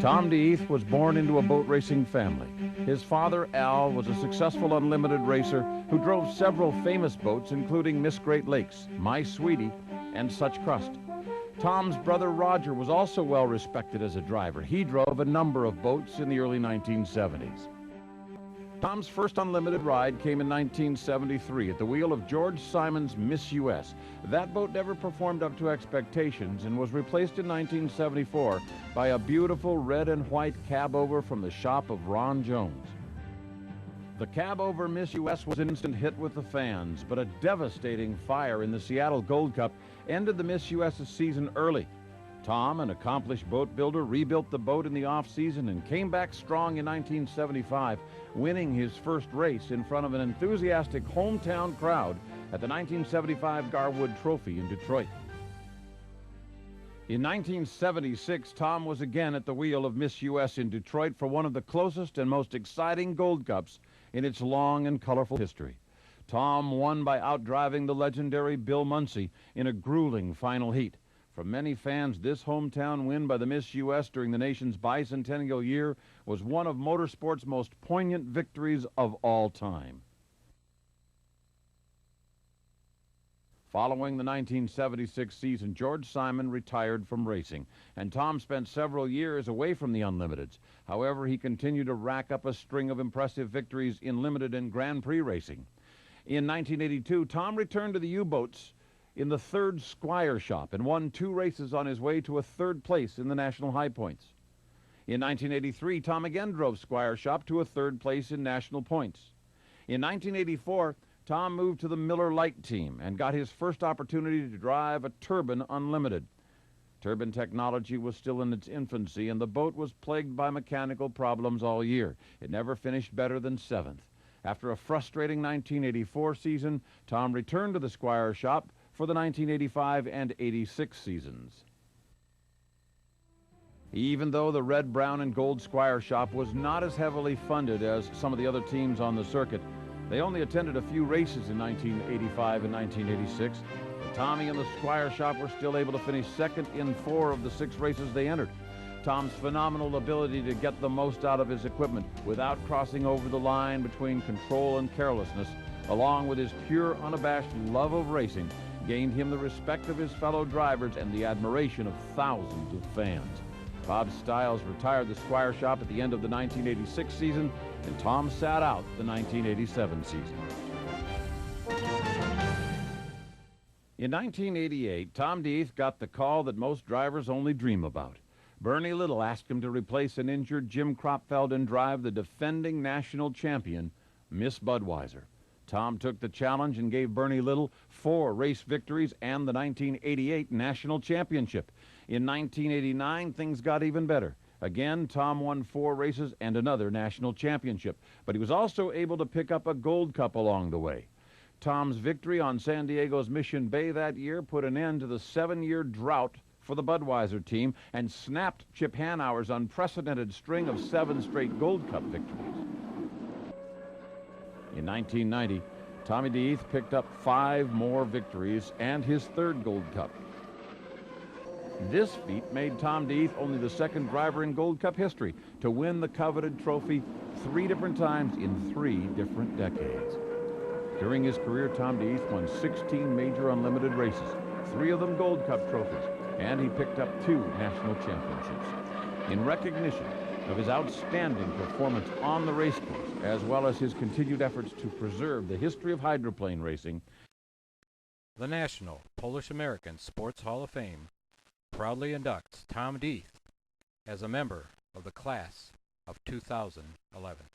Tom DeEath was born into a boat racing family. His father, Al, was a successful unlimited racer who drove several famous boats, including Miss Great Lakes, My Sweetie, and Such Crust. Tom's brother, Roger, was also well respected as a driver. He drove a number of boats in the early 1970s. Tom's first unlimited ride came in 1973 at the wheel of George Simon's Miss US. That boat never performed up to expectations and was replaced in 1974 by a beautiful red and white cab-over from the shop of Ron Jones. The cab-over Miss US was an instant hit with the fans, but a devastating fire in the Seattle Gold Cup ended the Miss US's season early. Tom, an accomplished boat builder, rebuilt the boat in the off-season and came back strong in 1975, winning his first race in front of an enthusiastic hometown crowd at the 1975 Garwood Trophy in Detroit. In 1976, Tom was again at the wheel of Miss US in Detroit for one of the closest and most exciting Gold Cups in its long and colorful history. Tom won by outdriving the legendary Bill Munsey in a grueling final heat. For many fans, this hometown win by the Miss US during the nation's bicentennial year was one of motorsport's most poignant victories of all time. Following the 1976 season, George Simon retired from racing, and Tom spent several years away from the Unlimiteds. However, he continued to rack up a string of impressive victories in limited and Grand Prix racing. In 1982, Tom returned to the U-boats in the third Squire shop and won 2 races on his way to a 3rd place in the National High Points. In 1983, Tom again drove Squire shop to a 3rd place in National Points. In 1984, Tom moved to the Miller Lite team and got his first opportunity to drive a Turbine Unlimited. Turbine technology was still in its infancy, and the boat was plagued by mechanical problems all year. It never finished better than 7th. After a frustrating 1984 season, Tom returned to the Squire shop for the 1985 and 86 seasons. Even though the red, brown, and gold Squire shop was not as heavily funded as some of the other teams on the circuit, they only attended a few races in 1985 and 1986. But Tommy and the Squire shop were still able to finish second in 4 of the 6 races they entered. Tom's phenomenal ability to get the most out of his equipment without crossing over the line between control and carelessness, along with his pure, unabashed love of racing, gained him the respect of his fellow drivers and the admiration of thousands of fans. Bob Stiles retired the Squire shop at the end of the 1986 season, and Tom sat out the 1987 season. In 1988, Tom DeEath got the call that most drivers only dream about. Bernie Little asked him to replace an injured Jim Kropfeld and drive the defending national champion, Miss Budweiser. Tom took the challenge and gave Bernie Little 4 race victories and the 1988 National Championship. In 1989, things got even better. Again, Tom won 4 races and another national championship, but he was also able to pick up a Gold Cup along the way. Tom's victory on San Diego's Mission Bay that year put an end to the 7-year drought for the Budweiser team and snapped Chip Hanauer's unprecedented string of 7 straight Gold Cup victories. In 1990, Tommy DeEath picked up 5 more victories and his 3rd Gold Cup. This feat made Tom DeEath only the 2nd driver in Gold Cup history to win the coveted trophy 3 different times in 3 different decades. During his career, Tom DeEath won 16 major unlimited races, 3 of them Gold Cup trophies, and he picked up 2 national championships. In recognition of his outstanding performance on the race course, as well as his continued efforts to preserve the history of hydroplane racing, the National Polish-American Sports Hall of Fame proudly inducts Tom DeEath as a member of the class of 2011.